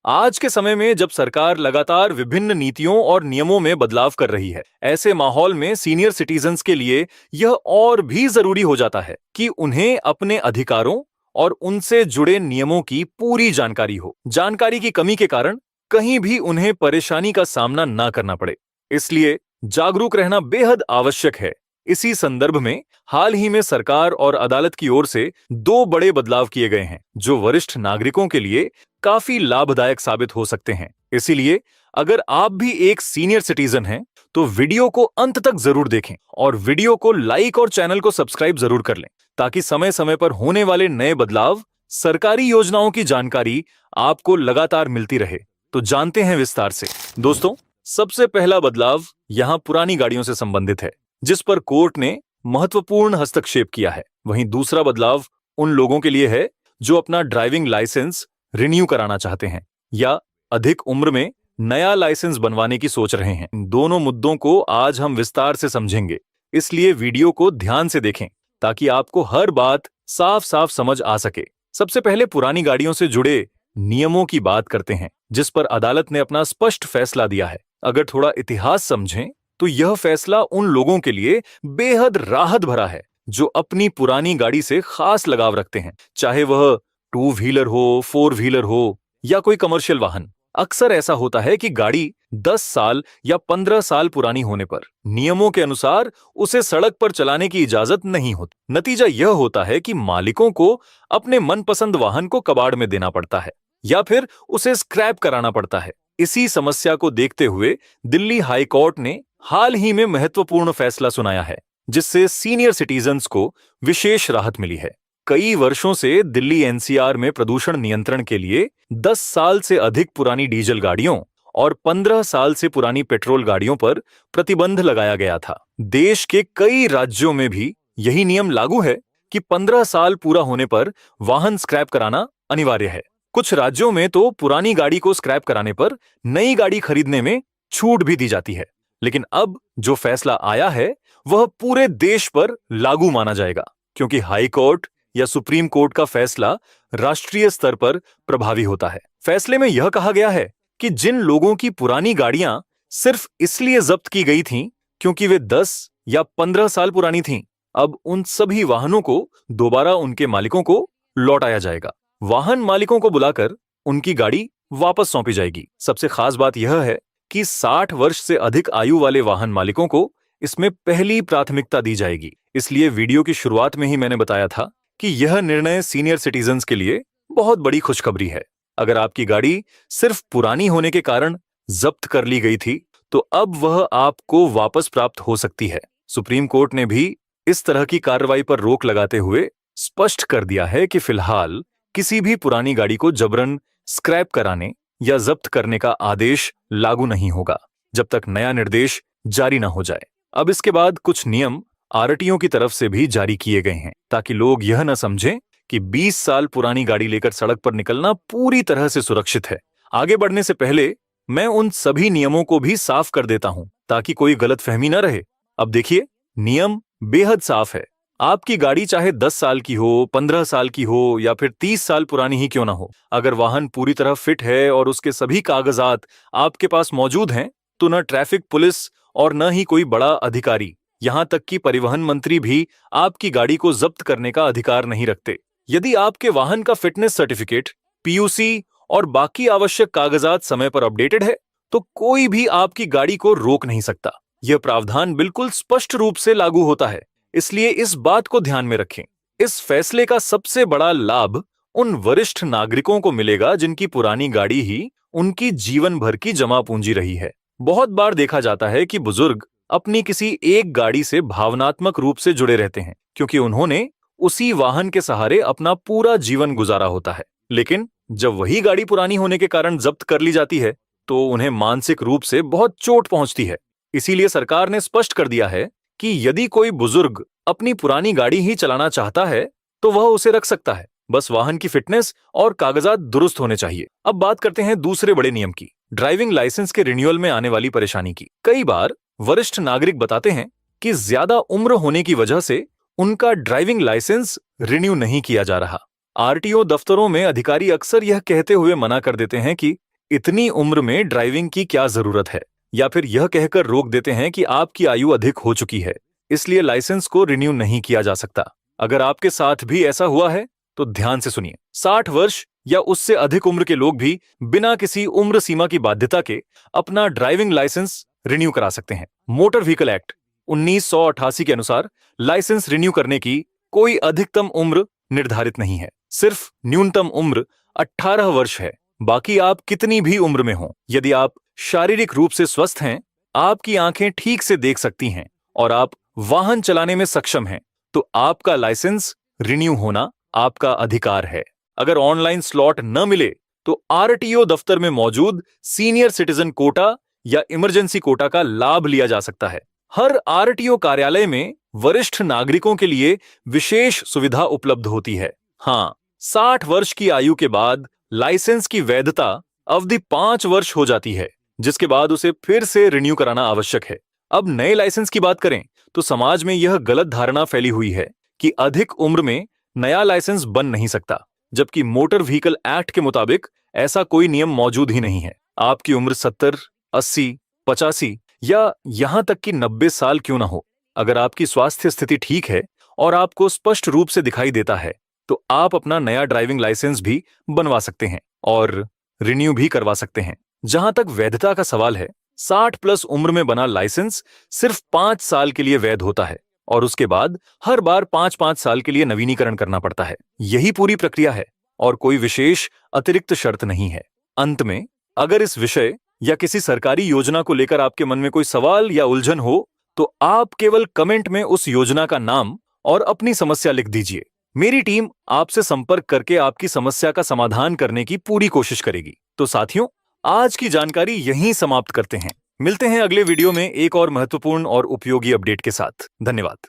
आज के समय में जब सरकार लगातार विभिन्न नीतियों और नियमों में बदलाव कर रही है, ऐसे माहौल में सीनियर सिटीजन्स के लिए यह और भी जरूरी हो जाता है कि उन्हें अपने अधिकारों और उनसे जुड़े नियमों की पूरी जानकारी हो। जानकारी की कमी के कारण कहीं भी उन्हें परेशानी का सामना ना करना पड़े, इसलिए जागरूक रहना बेहद आवश्यक है। इसी संदर्भ में हाल ही में सरकार और अदालत की ओर से दो बड़े बदलाव किए गए हैं, जो वरिष्ठ नागरिकों के लिए काफी लाभदायक साबित हो सकते हैं। इसीलिए अगर आप भी एक सीनियर सिटीजन हैं, तो वीडियो को अंत तक जरूर देखें और वीडियो को लाइक और चैनल को सब्सक्राइब जरूर कर लें, ताकि समय समय पर होने वाले नए बदलाव, सरकारी योजनाओं की जानकारी आपको लगातार मिलती रहे। तो जानते हैं विस्तार से। दोस्तों, सबसे पहला बदलाव यहां पुरानी गाड़ियों से संबंधित है, जिस पर कोर्ट ने महत्वपूर्ण हस्तक्षेप किया है। वहीं दूसरा बदलाव उन लोगों के लिए है जो अपना ड्राइविंग लाइसेंस रिन्यू कराना चाहते हैं या अधिक उम्र में नया लाइसेंस बनवाने की सोच रहे हैं। इन दोनों मुद्दों को आज हम विस्तार से समझेंगे, इसलिए वीडियो को ध्यान से देखें ताकि आपको हर बात साफ साफ समझ आ सके। सबसे पहले पुरानी गाड़ियों से जुड़े नियमों की बात करते हैं, जिस पर अदालत ने अपना स्पष्ट फैसला दिया है। अगर थोड़ा इतिहास समझें तो यह फैसला उन लोगों के लिए बेहद राहत भरा है जो अपनी पुरानी गाड़ी से खास लगाव रखते हैं, चाहे वह टू व्हीलर हो, फोर व्हीलर हो या कोई कमर्शियल वाहन। अक्सर ऐसा होता है कि गाड़ी 10 साल या 15 साल पुरानी होने पर नियमों के अनुसार उसे सड़क पर चलाने की इजाजत नहीं होती। नतीजा यह होता है कि मालिकों को अपने मनपसंद वाहन को कबाड़ में देना पड़ता है या फिर उसे स्क्रैप कराना पड़ता है। इसी समस्या को देखते हुए दिल्ली हाई कोर्ट ने हाल ही में महत्वपूर्ण फैसला सुनाया है, जिससे सीनियर सिटीजन्स को विशेष राहत मिली है। कई वर्षों से दिल्ली एनसीआर में प्रदूषण नियंत्रण के लिए 10 साल से अधिक पुरानी डीजल गाड़ियों और 15 साल से पुरानी पेट्रोल गाड़ियों पर प्रतिबंध लगाया गया था। देश के कई राज्यों में भी यही नियम लागू है कि 15 साल पूरा होने पर वाहन स्क्रैप कराना अनिवार्य है। कुछ राज्यों में तो पुरानी गाड़ी को स्क्रैप कराने पर नई गाड़ी खरीदने में छूट भी दी जाती है। लेकिन अब जो फैसला आया है वह पूरे देश पर लागू माना जाएगा, क्योंकि हाई कोर्ट या सुप्रीम कोर्ट का फैसला राष्ट्रीय स्तर पर प्रभावी होता है। फैसले में यह कहा गया है कि जिन लोगों की पुरानी गाड़ियां सिर्फ इसलिए जब्त की गई थीं क्योंकि वे 10 या 15 साल पुरानी थीं, अब उन सभी वाहनों को दोबारा उनके मालिकों को लौटाया जाएगा। वाहन मालिकों को बुलाकर उनकी गाड़ी वापस सौंपी जाएगी। सबसे खास बात यह है कि 60 वर्ष से अधिक आयु वाले वाहन मालिकों को इसमें पहली प्राथमिकता दी जाएगी। इसलिए वीडियो की शुरुआत में ही मैंने बताया था कि यह निर्णय सीनियर सिटीजन्स के लिए बहुत बड़ी खुशखबरी है। अगर आपकी गाड़ी सिर्फ पुरानी होने के कारण जब्त कर ली गई थी, तो अब वह आपको वापस प्राप्त हो सकती है। सुप्रीम कोर्ट ने भी इस तरह की कार्रवाई पर रोक लगाते हुए स्पष्ट कर दिया है कि फिलहाल किसी भी पुरानी गाड़ी को जबरन स्क्रैप कराने या जब्त करने का आदेश लागू नहीं होगा, जब तक नया निर्देश जारी न हो जाए। अब इसके बाद कुछ नियम आरटीओ की तरफ से भी जारी किए गए हैं, ताकि लोग यह न समझें कि 20 साल पुरानी गाड़ी लेकर सड़क पर निकलना पूरी तरह से सुरक्षित है। आगे बढ़ने से पहले मैं उन सभी नियमों को भी साफ कर देता हूं, ताकि कोई गलतफहमी न रहे। अब देखिए, नियम बेहद साफ है। आपकी गाड़ी चाहे 10 साल की हो, 15 साल की हो या फिर 30 साल पुरानी ही क्यों ना हो, अगर वाहन पूरी तरह फिट है और उसके सभी कागजात आपके पास मौजूद हैं, तो न ट्रैफिक पुलिस और न ही कोई बड़ा अधिकारी, यहां तक कि परिवहन मंत्री भी आपकी गाड़ी को जब्त करने का अधिकार नहीं रखते। यदि आपके वाहन का फिटनेस सर्टिफिकेट, पीयूसी और बाकी आवश्यक कागजात समय पर अपडेटेड है, तो कोई भी आपकी गाड़ी को रोक नहीं सकता। यह प्रावधान बिल्कुल स्पष्ट रूप से लागू होता है, इसलिए इस बात को ध्यान में रखें। इस फैसले का सबसे बड़ा लाभ उन वरिष्ठ नागरिकों को मिलेगा जिनकी पुरानी गाड़ी ही उनकी जीवन भर की जमा पूंजी रही है। बहुत बार देखा जाता है कि बुजुर्ग अपनी किसी एक गाड़ी से भावनात्मक रूप से जुड़े रहते हैं, क्योंकि उन्होंने उसी वाहन के सहारे अपना पूरा जीवन गुजारा होता है। लेकिन जब वही गाड़ी पुरानी होने के कारण जब्त कर ली जाती है, तो उन्हें मानसिक रूप से बहुत चोट पहुंचती है। इसीलिए सरकार ने स्पष्ट कर दिया है कि यदि कोई बुजुर्ग अपनी पुरानी गाड़ी ही चलाना चाहता है, तो वह उसे रख सकता है, बस वाहन की फिटनेस और कागजात दुरुस्त होने चाहिए। अब बात करते हैं दूसरे बड़े नियम की, ड्राइविंग लाइसेंस के रिन्यूअल में आने वाली परेशानी की। कई बार वरिष्ठ नागरिक बताते हैं कि ज्यादा उम्र होने की वजह से उनका ड्राइविंग लाइसेंस रिन्यू नहीं किया जा रहा। आरटीओ दफ्तरों में अधिकारी अक्सर यह कहते हुए मना कर देते हैं कि इतनी उम्र में ड्राइविंग की क्या जरूरत है, या फिर यह कहकर रोक देते हैं कि आपकी आयु अधिक हो चुकी है, इसलिए लाइसेंस को रिन्यू नहीं किया जा सकता। अगर आपके साथ भी ऐसा हुआ है तो ध्यान से सुनिए। 60 वर्ष या उससे अधिक उम्र के लोग भी बिना किसी उम्र सीमा की बाध्यता के अपना ड्राइविंग लाइसेंस रिन्यू करा सकते हैं। मोटर व्हीकल एक्ट 1988 के अनुसार लाइसेंस रिन्यू करने की कोई अधिकतम उम्र निर्धारित नहीं है, सिर्फ न्यूनतम उम्र 18 वर्ष है। बाकी आप कितनी भी उम्र में हो, यदि आप शारीरिक रूप से स्वस्थ हैं, आपकी आंखें ठीक से देख सकती हैं और आप वाहन चलाने में सक्षम हैं, तो आपका लाइसेंस रिन्यू होना आपका अधिकार है। अगर ऑनलाइन स्लॉट न मिले तो आरटीओ दफ्तर में मौजूद सीनियर सिटीजन कोटा या इमरजेंसी कोटा का लाभ लिया जा सकता है। हर आरटीओ कार्यालय में वरिष्ठ नागरिकों के लिए विशेष सुविधा उपलब्ध होती है। हाँ, 60 वर्ष की आयु के बाद लाइसेंस की वैधता अवधि 5 वर्ष हो जाती है, जिसके बाद उसे फिर से रिन्यू कराना आवश्यक है। अब नए लाइसेंस की बात करें तो समाज में यह गलत धारणा फैली हुई है कि अधिक उम्र में नया लाइसेंस बन नहीं सकता, जबकि मोटर व्हीकल एक्ट के मुताबिक ऐसा कोई नियम मौजूद ही नहीं है। आपकी उम्र 70, 80, 85 या यहां तक कि 90 साल क्यों ना हो, अगर आपकी स्वास्थ्य स्थिति ठीक है और आपको स्पष्ट रूप से दिखाई देता है, तो आप अपना नया ड्राइविंग लाइसेंस भी बनवा सकते हैं और रिन्यू भी करवा सकते हैं। जहां तक वैधता का सवाल है, 60 प्लस उम्र में बना लाइसेंस सिर्फ 5 साल के लिए वैध होता है और उसके बाद हर बार 5-5 साल के लिए नवीनीकरण करना पड़ता है। यही पूरी प्रक्रिया है और कोई विशेष अतिरिक्त शर्त नहीं है। अंत में, अगर इस विषय या किसी सरकारी योजना को लेकर आपके मन में कोई सवाल या उलझन हो, तो आप केवल कमेंट में उस योजना का नाम और अपनी समस्या लिख दीजिए। मेरी टीम आपसे संपर्क करके आपकी समस्या का समाधान करने की पूरी कोशिश करेगी। तो साथियों, आज की जानकारी यहीं समाप्त करते हैं। मिलते हैं अगले वीडियो में एक और महत्वपूर्ण और उपयोगी अपडेट के साथ। धन्यवाद।